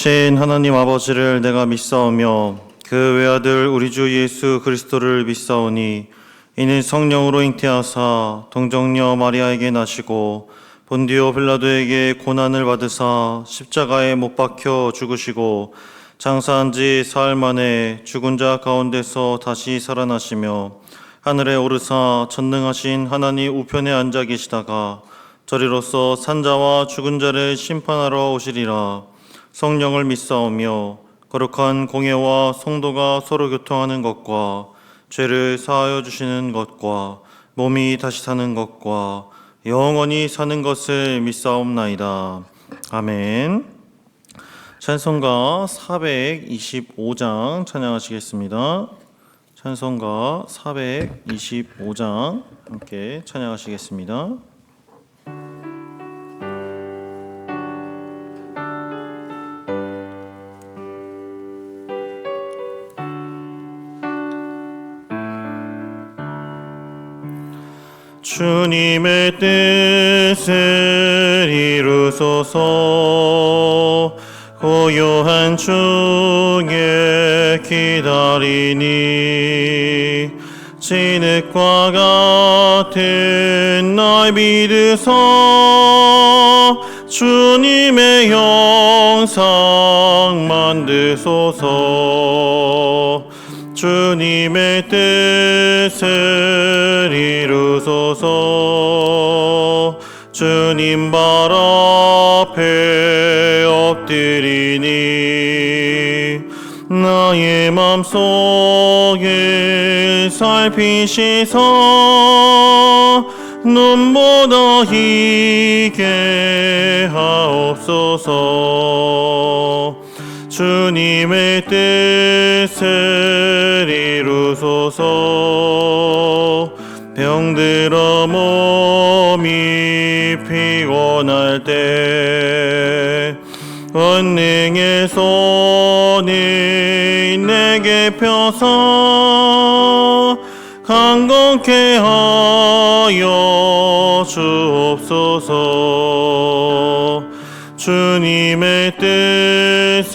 살아계신 하나님 아버지를 내가 믿사오며 그 외아들 우리 주 예수 그리스도를 믿사오니 이는 성령으로 잉태하사 동정녀 마리아에게 나시고 본디오 빌라도에게 고난을 받으사 십자가에 못 박혀 죽으시고 장사한 지 사흘 만에 죽은 자 가운데서 다시 살아나시며 하늘에 오르사 전능하신 하나님 우편에 앉아 계시다가 저리로서 산자와 죽은 자를 심판하러 오시리라. 성령을 믿사오며 거룩한 공예와 성도가 서로 교통하는 것과 죄를 사하여 주시는 것과 몸이 다시 사는 것과 영원히 사는 것을 믿사옵나이다. 아멘. 찬송가 425장 찬양하시겠습니다. 찬송가 425장 함께 찬양하시겠습니다. 주님의 뜻을 이루소서. 고요한 중에 기다리니 진흙과 같은 날 믿으소. 주님의 형상 만드소서. 주님의 뜻을 이루소서. 주님 발 앞에 엎드리니 나의 맘속에 살피시사 눈보다 희게 하옵소서. 주님의 뜻을 이루소서. 병들어 몸이 피곤할 때 권능의 손이 내게 펴서 강건케 하여 주옵소서. 주님의 뜻을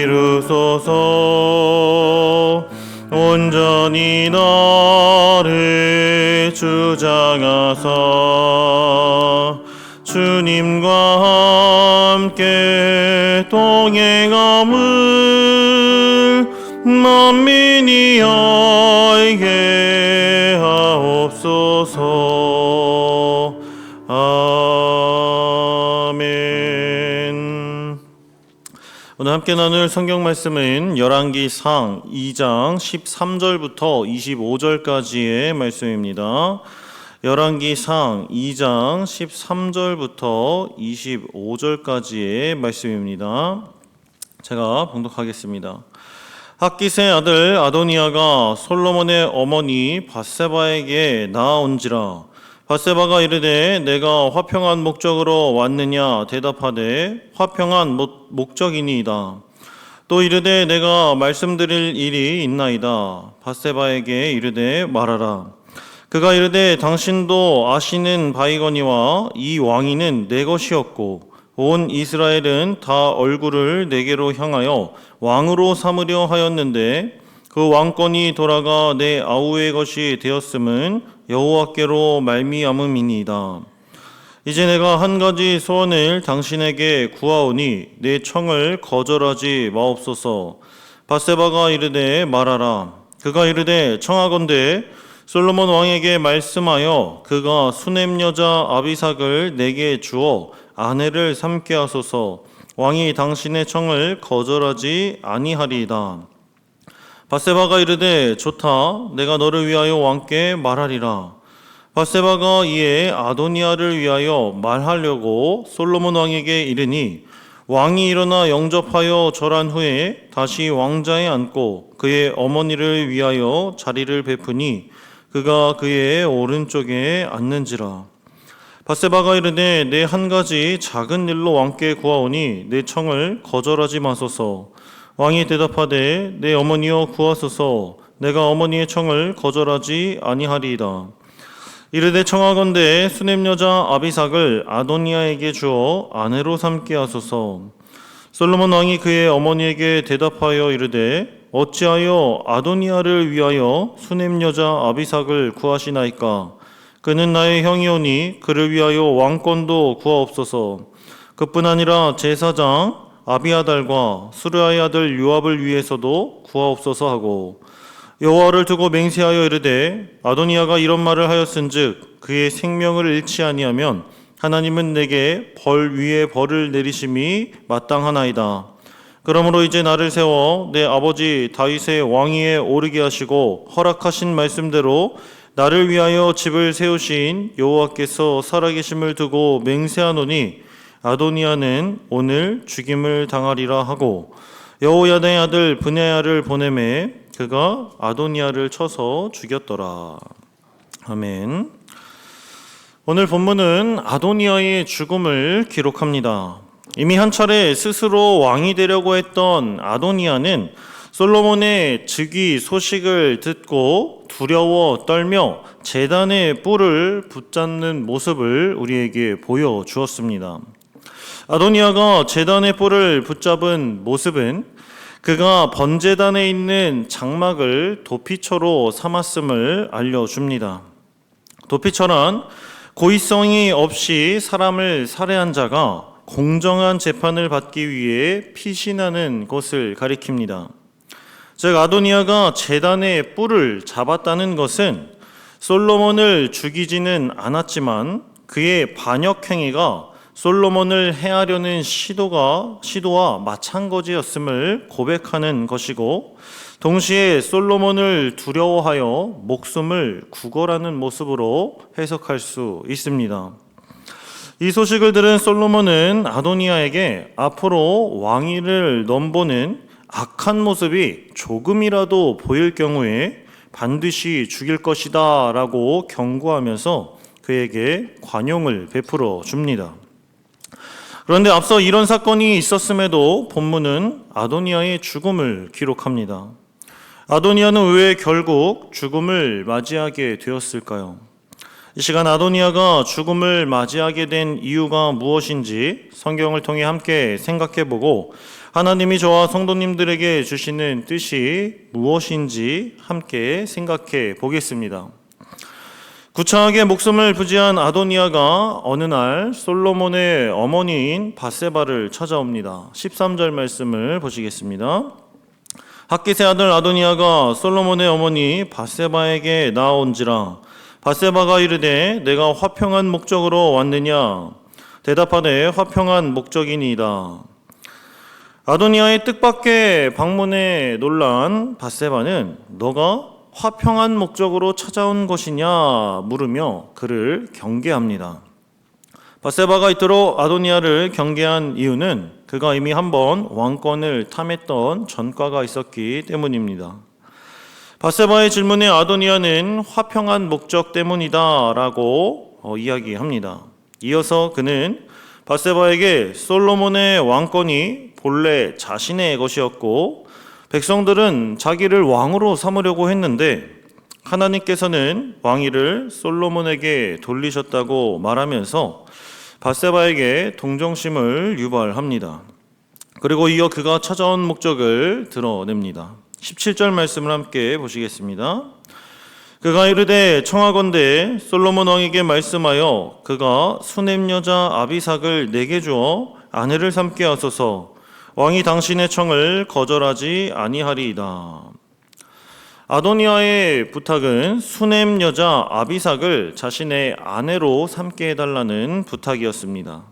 이루소서. 온전히 나를 주장하사 주님과 함께 동행함을 만민이 알게 하옵소서. 아멘. 오늘 함께 나눌 성경 말씀은 열왕기상 2장 13절부터 25절까지의 말씀입니다. 열왕기상 2장 13절부터 25절까지의 말씀입니다. 제가 봉독하겠습니다. 핫깃의 아들 아도니아가 솔로몬의 어머니 밧세바에게 나아온지라. 밧세바가 이르되 내가 화평한 목적으로 왔느냐 대답하되 화평한 목적이니이다. 또 이르되 내가 말씀드릴 일이 있나이다. 밧세바에게 이르되 말하라. 그가 이르되 당신도 아시는 바이거니와 이 왕위는 내 것이었고 온 이스라엘은 다 얼굴을 내게로 향하여 왕으로 삼으려 하였는데 그 왕권이 돌아가 내 아우의 것이 되었음은 여호와께로 말미암음이니이다. 이제 내가 한 가지 소원을 당신에게 구하오니 내 청을 거절하지 마옵소서. 밧세바가 이르되 말하라. 그가 이르되 청하건대 솔로몬 왕에게 말씀하여 그가 수넴 여자 아비삭을 내게 주어 아내를 삼게 하소서. 왕이 당신의 청을 거절하지 아니하리이다. 밧세바가 이르되 좋다. 내가 너를 위하여 왕께 말하리라. 밧세바가 이에 아도니아를 위하여 말하려고 솔로몬 왕에게 이르니 왕이 일어나 영접하여 절한 후에 다시 왕자에 앉고 그의 어머니를 위하여 자리를 베푸니 그가 그의 오른쪽에 앉는지라. 밧세바가 이르되 내 한 가지 작은 일로 왕께 구하오니 내 청을 거절하지 마소서. 왕이 대답하되 내 어머니여 구하소서. 내가 어머니의 청을 거절하지 아니하리이다. 이르되 청하건대 수넴 여자 아비삭을 아도니아에게 주어 아내로 삼게 하소서. 솔로몬 왕이 그의 어머니에게 대답하여 이르되 어찌하여 아도니아를 위하여 수넴 여자 아비삭을 구하시나이까? 그는 나의 형이오니 그를 위하여 왕권도 구하옵소서. 그뿐 아니라 제사장 아비아달과 수르야의 아들 요압을 위해서도 구하옵소서 하고 여호와를 두고 맹세하여 이르되 아도니아가 이런 말을 하였은즉 그의 생명을 잃지 아니하면 하나님은 내게 벌 위에 벌을 내리심이 마땅하나이다. 그러므로 이제 나를 세워 내 아버지 다윗의 왕위에 오르게 하시고 허락하신 말씀대로 나를 위하여 집을 세우신 여호와께서 살아계심을 두고 맹세하노니 아도니아는 오늘 죽임을 당하리라 하고 여호야다의 아들 브냐야를 보내매 그가 아도니아를 쳐서 죽였더라. 아멘. 오늘 본문은 아도니아의 죽음을 기록합니다. 이미 한 차례 스스로 왕이 되려고 했던 아도니아는 솔로몬의 즉위 소식을 듣고 두려워 떨며 제단의 뿔을 붙잡는 모습을 우리에게 보여주었습니다. 아도니아가 제단의 뿔을 붙잡은 모습은 그가 번제단에 있는 장막을 도피처로 삼았음을 알려줍니다. 도피처란 고의성이 없이 사람을 살해한 자가 공정한 재판을 받기 위해 피신하는 것을 가리킵니다. 즉 아도니아가 제단의 뿔을 잡았다는 것은 솔로몬을 죽이지는 않았지만 그의 반역 행위가 솔로몬을 해하려는 시도와 마찬가지였음을 고백하는 것이고 동시에 솔로몬을 두려워하여 목숨을 구걸하는 모습으로 해석할 수 있습니다. 이 소식을 들은 솔로몬은 아도니아에게 앞으로 왕위를 넘보는 악한 모습이 조금이라도 보일 경우에 반드시 죽일 것이다 라고 경고하면서 그에게 관용을 베풀어 줍니다. 그런데 앞서 이런 사건이 있었음에도 본문은 아도니아의 죽음을 기록합니다. 아도니아는 왜 결국 죽음을 맞이하게 되었을까요? 이 시간 아도니아가 죽음을 맞이하게 된 이유가 무엇인지 성경을 통해 함께 생각해보고 하나님이 저와 성도님들에게 주시는 뜻이 무엇인지 함께 생각해 보겠습니다. 구차하게 목숨을 부지한 아도니아가 어느 날 솔로몬의 어머니인 밧세바를 찾아옵니다. 13절 말씀을 보시겠습니다. 핫깃의 아들 아도니아가 솔로몬의 어머니 밧세바에게 나아온지라 밧세바가 이르되 내가 화평한 목적으로 왔느냐? 대답하되 화평한 목적이니이다. 아도니아의 뜻밖의 방문에 놀란 밧세바는 너가 화평한 목적으로 찾아온 것이냐 물으며 그를 경계합니다. 밧세바가 이토록 아도니아를 경계한 이유는 그가 이미 한번 왕권을 탐했던 전과가 있었기 때문입니다. 밧세바의 질문에 아도니아는 화평한 목적 때문이다 라고 이야기합니다. 이어서 그는 밧세바에게 솔로몬의 왕권이 본래 자신의 것이었고 백성들은 자기를 왕으로 삼으려고 했는데 하나님께서는 왕위를 솔로몬에게 돌리셨다고 말하면서 밧세바에게 동정심을 유발합니다. 그리고 이어 그가 찾아온 목적을 드러냅니다. 17절 말씀을 함께 보시겠습니다. 그가 이르되 청하건대 솔로몬 왕에게 말씀하여 그가 수넴 여자 아비삭을 내게 주어 아내를 삼게 하소서. 왕이 당신의 청을 거절하지 아니하리이다. 아도니아의 부탁은 수넴 여자 아비삭을 자신의 아내로 삼게 해달라는 부탁이었습니다.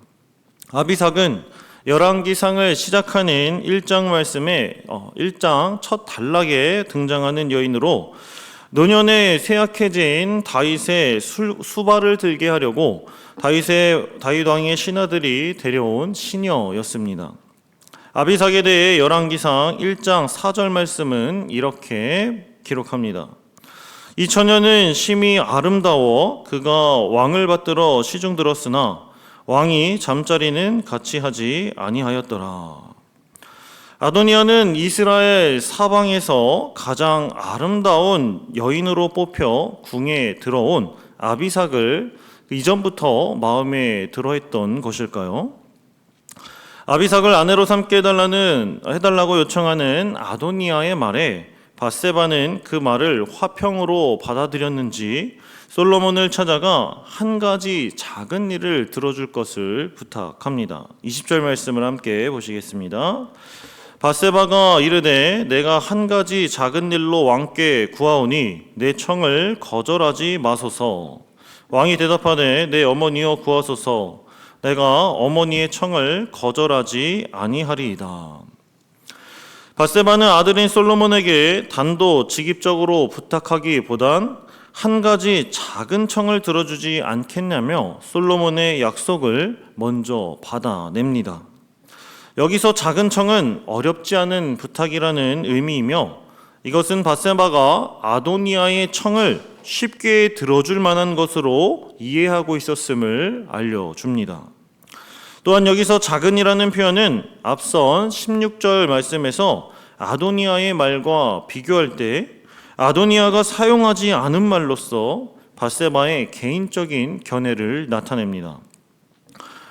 아비삭은 열왕기상을 시작하는 1장 말씀에 1장 첫 단락에 등장하는 여인으로 노년에 쇠약해진 다윗의 수발을 들게 하려고 다윗 왕의 신하들이 데려온 시녀였습니다. 아비삭에 대해 열왕기상 1장 4절 말씀은 이렇게 기록합니다. 이 처녀는 심히 아름다워 그가 왕을 받들어 시중들었으나 왕이 잠자리는 같이 하지 아니하였더라. 아도니아는 이스라엘 사방에서 가장 아름다운 여인으로 뽑혀 궁에 들어온 아비삭을 이전부터 마음에 들어했던 것일까요? 아비삭을 아내로 삼게 해달라고 요청하는 아도니아의 말에 밧세바는 그 말을 화평으로 받아들였는지 솔로몬을 찾아가 한 가지 작은 일을 들어줄 것을 부탁합니다. 20절 말씀을 함께 보시겠습니다. 밧세바가 이르되 내가 한 가지 작은 일로 왕께 구하오니 내 청을 거절하지 마소서. 왕이 대답하되 내 어머니여 구하소서. 내가 어머니의 청을 거절하지 아니하리이다. 밧세바는 아들인 솔로몬에게 단도직입적으로 부탁하기보단 한 가지 작은 청을 들어주지 않겠냐며 솔로몬의 약속을 먼저 받아냅니다. 여기서 작은 청은 어렵지 않은 부탁이라는 의미이며 이것은 밧세바가 아도니아의 청을 쉽게 들어줄 만한 것으로 이해하고 있었음을 알려줍니다. 또한 여기서 작은이라는 표현은 앞선 16절 말씀에서 아도니아의 말과 비교할 때 아도니아가 사용하지 않은 말로서 밧세바의 개인적인 견해를 나타냅니다.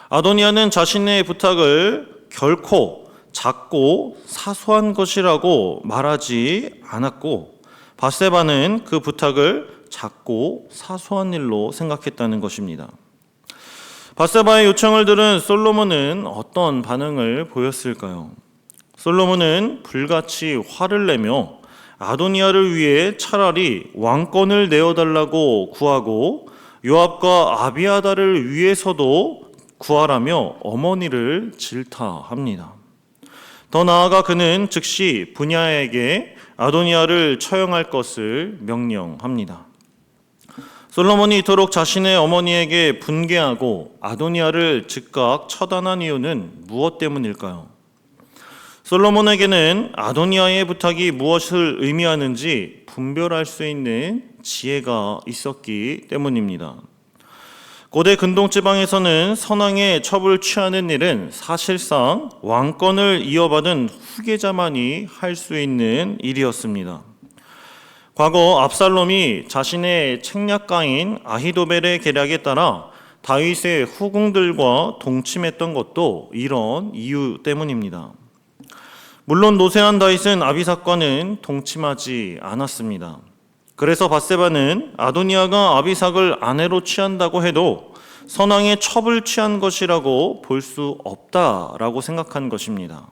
아도니아는 자신의 부탁을 결코 작고 사소한 것이라고 말하지 않았고 밧세바는 그 부탁을 작고 사소한 일로 생각했다는 것입니다. 밧세바의 요청을 들은 솔로몬은 어떤 반응을 보였을까요? 솔로몬은 불같이 화를 내며 아도니아를 위해 차라리 왕권을 내어달라고 구하고 요압과 아비아다를 위해서도 구하라며 어머니를 질타합니다. 더 나아가 그는 즉시 분야에게 아도니아를 처형할 것을 명령합니다. 솔로몬이 이토록 자신의 어머니에게 분개하고 아도니아를 즉각 처단한 이유는 무엇 때문일까요? 솔로몬에게는 아도니아의 부탁이 무엇을 의미하는지 분별할 수 있는 지혜가 있었기 때문입니다. 고대 근동지방에서는 선왕의 첩을 취하는 일은 사실상 왕권을 이어받은 후계자만이 할 수 있는 일이었습니다. 과거 압살롬이 자신의 책략가인 아히도벨의 계략에 따라 다윗의 후궁들과 동침했던 것도 이런 이유 때문입니다. 물론 노쇠한 다윗은 아비삭과는 동침하지 않았습니다. 그래서 밧세바는 아도니아가 아비삭을 아내로 취한다고 해도 선왕의 첩을 취한 것이라고 볼 수 없다라고 생각한 것입니다.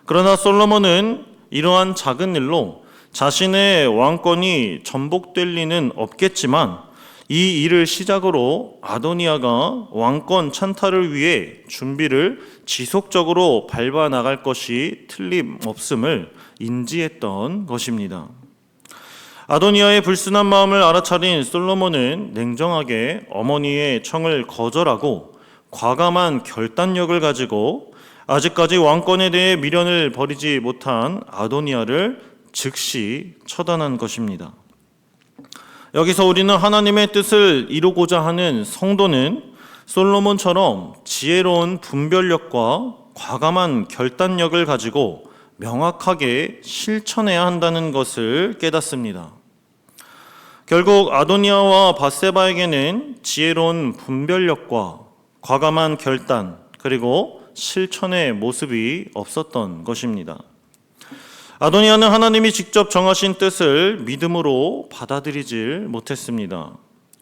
그러나 솔로몬은 이러한 작은 일로 자신의 왕권이 전복될 리는 없겠지만 이 일을 시작으로 아도니아가 왕권 찬탈을 위해 준비를 지속적으로 밟아 나갈 것이 틀림없음을 인지했던 것입니다. 아도니아의 불순한 마음을 알아차린 솔로몬은 냉정하게 어머니의 청을 거절하고 과감한 결단력을 가지고 아직까지 왕권에 대해 미련을 버리지 못한 아도니아를 즉시 처단한 것입니다. 여기서 우리는 하나님의 뜻을 이루고자 하는 성도는 솔로몬처럼 지혜로운 분별력과 과감한 결단력을 가지고 명확하게 실천해야 한다는 것을 깨닫습니다. 결국 아도니아와 밧세바에게는 지혜로운 분별력과 과감한 결단 그리고 실천의 모습이 없었던 것입니다. 아도니아는 하나님이 직접 정하신 뜻을 믿음으로 받아들이질 못했습니다.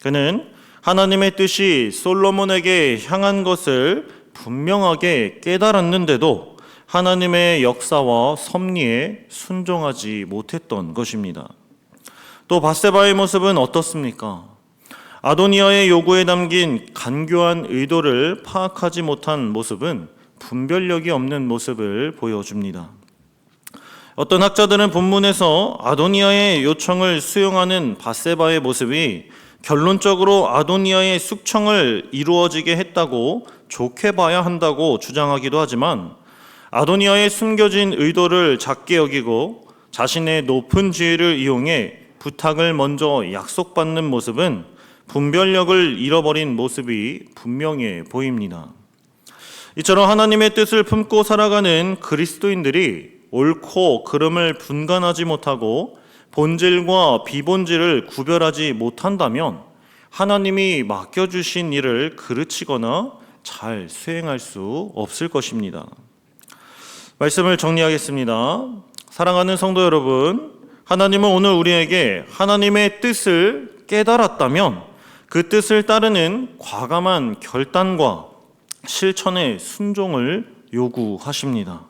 그는 하나님의 뜻이 솔로몬에게 향한 것을 분명하게 깨달았는데도 하나님의 역사와 섭리에 순종하지 못했던 것입니다. 또 밧세바의 모습은 어떻습니까? 아도니아의 요구에 담긴 간교한 의도를 파악하지 못한 모습은 분별력이 없는 모습을 보여줍니다. 어떤 학자들은 본문에서 아도니아의 요청을 수용하는 밧세바의 모습이 결론적으로 아도니아의 숙청을 이루어지게 했다고 좋게 봐야 한다고 주장하기도 하지만 아도니아의 숨겨진 의도를 작게 여기고 자신의 높은 지위를 이용해 부탁을 먼저 약속받는 모습은 분별력을 잃어버린 모습이 분명해 보입니다. 이처럼 하나님의 뜻을 품고 살아가는 그리스도인들이 옳고 그름을 분간하지 못하고 본질과 비본질을 구별하지 못한다면 하나님이 맡겨주신 일을 그르치거나 잘 수행할 수 없을 것입니다. 말씀을 정리하겠습니다. 사랑하는 성도 여러분, 하나님은 오늘 우리에게 하나님의 뜻을 깨달았다면 그 뜻을 따르는 과감한 결단과 실천의 순종을 요구하십니다.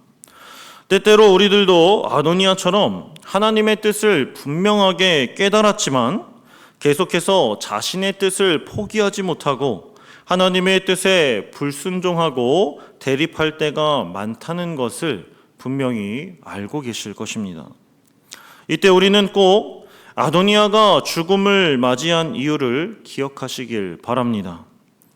때때로 우리들도 아도니아처럼 하나님의 뜻을 분명하게 깨달았지만 계속해서 자신의 뜻을 포기하지 못하고 하나님의 뜻에 불순종하고 대립할 때가 많다는 것을 분명히 알고 계실 것입니다. 이때 우리는 꼭 아도니아가 죽음을 맞이한 이유를 기억하시길 바랍니다.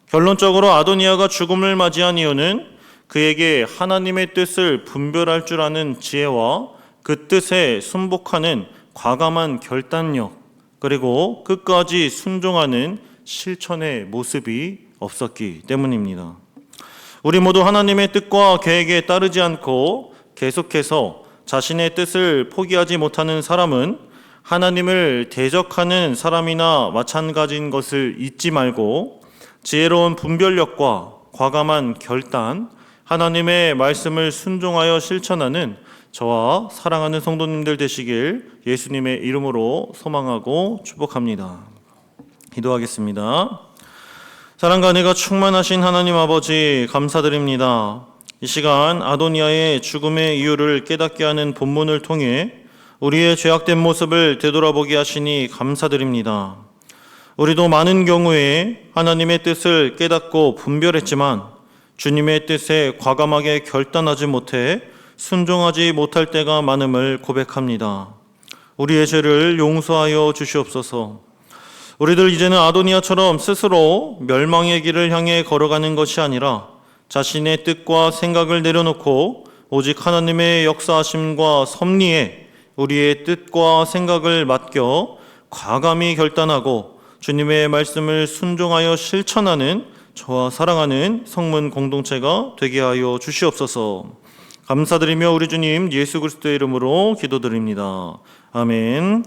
결론적으로 아도니아가 죽음을 맞이한 이유는 그에게 하나님의 뜻을 분별할 줄 아는 지혜와 그 뜻에 순복하는 과감한 결단력, 그리고 끝까지 순종하는 실천의 모습이 없었기 때문입니다. 우리 모두 하나님의 뜻과 계획에 따르지 않고 계속해서 자신의 뜻을 포기하지 못하는 사람은 하나님을 대적하는 사람이나 마찬가지인 것을 잊지 말고 지혜로운 분별력과 과감한 결단, 하나님의 말씀을 순종하여 실천하는 저와 사랑하는 성도님들 되시길 예수님의 이름으로 소망하고 축복합니다. 기도하겠습니다. 사랑과 은혜가 충만하신 하나님 아버지 감사드립니다. 이 시간 아도니아의 죽음의 이유를 깨닫게 하는 본문을 통해 우리의 죄악된 모습을 되돌아보게 하시니 감사드립니다. 우리도 많은 경우에 하나님의 뜻을 깨닫고 분별했지만 주님의 뜻에 과감하게 결단하지 못해 순종하지 못할 때가 많음을 고백합니다. 우리의 죄를 용서하여 주시옵소서. 우리들 이제는 아도니아처럼 스스로 멸망의 길을 향해 걸어가는 것이 아니라 자신의 뜻과 생각을 내려놓고 오직 하나님의 역사하심과 섭리에 우리의 뜻과 생각을 맡겨 과감히 결단하고 주님의 말씀을 순종하여 실천하는 저와 사랑하는 성문 공동체가 되게 하여 주시옵소서. 감사드리며 우리 주님 예수 그리스도의 이름으로 기도드립니다. 아멘.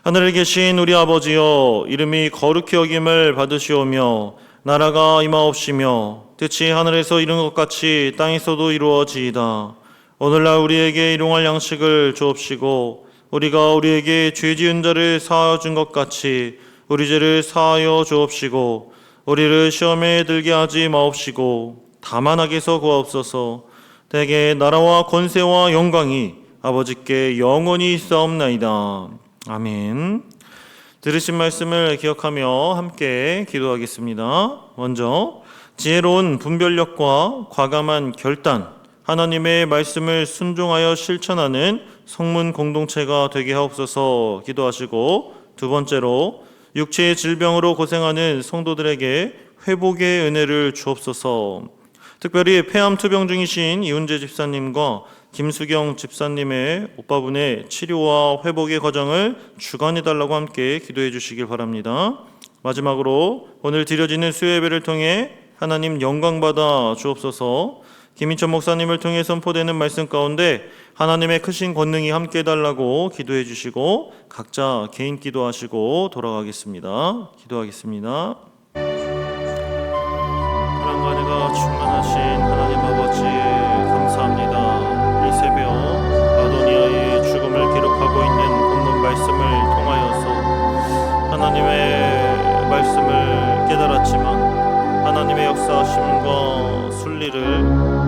하늘에 계신 우리 아버지여, 이름이 거룩히 여김을 받으시오며 나라가 임하옵시며 뜻이 하늘에서 이룬 것 같이 땅에서도 이루어지이다. 오늘날 우리에게 일용할 양식을 주옵시고 우리가 우리에게 죄 지은 자를 사하여 준 것 같이 우리 죄를 사하여 주옵시고 우리를 시험에 들게 하지 마옵시고 다만 악에서 구하옵소서. 대개 나라와 권세와 영광이 아버지께 영원히 있사옵나이다. 아멘. 들으신 말씀을 기억하며 함께 기도하겠습니다. 먼저 지혜로운 분별력과 과감한 결단, 하나님의 말씀을 순종하여 실천하는 성문 공동체가 되게 하옵소서 기도하시고, 두 번째로 육체의 질병으로 고생하는 성도들에게 회복의 은혜를 주옵소서. 특별히 폐암 투병 중이신 이훈재 집사님과 김수경 집사님의 오빠분의 치료와 회복의 과정을 주관해달라고 함께 기도해 주시길 바랍니다. 마지막으로 오늘 드려지는 수요예배를 통해 하나님 영광받아 주옵소서. 김인천 목사님을 통해 선포되는 말씀 가운데 하나님의 크신 권능이 함께 해달라고 기도해 주시고 각자 개인 기도하시고 돌아가겠습니다. 기도하겠습니다. 사랑과 은혜가 충만하신 하나님 아버지 감사합니다. 이 새벽 아도니아의 죽음을 기록하고 있는 본문 말씀을 통하여서 하나님의 말씀을 깨달았지만 하나님의 역사하심과 순리를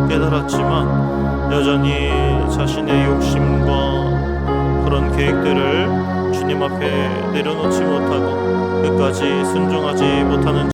깨달았지만 여전히 자신의 욕심과 그런 계획들을 주님 앞에 내려놓지 못하고 끝까지 순종하지 못하는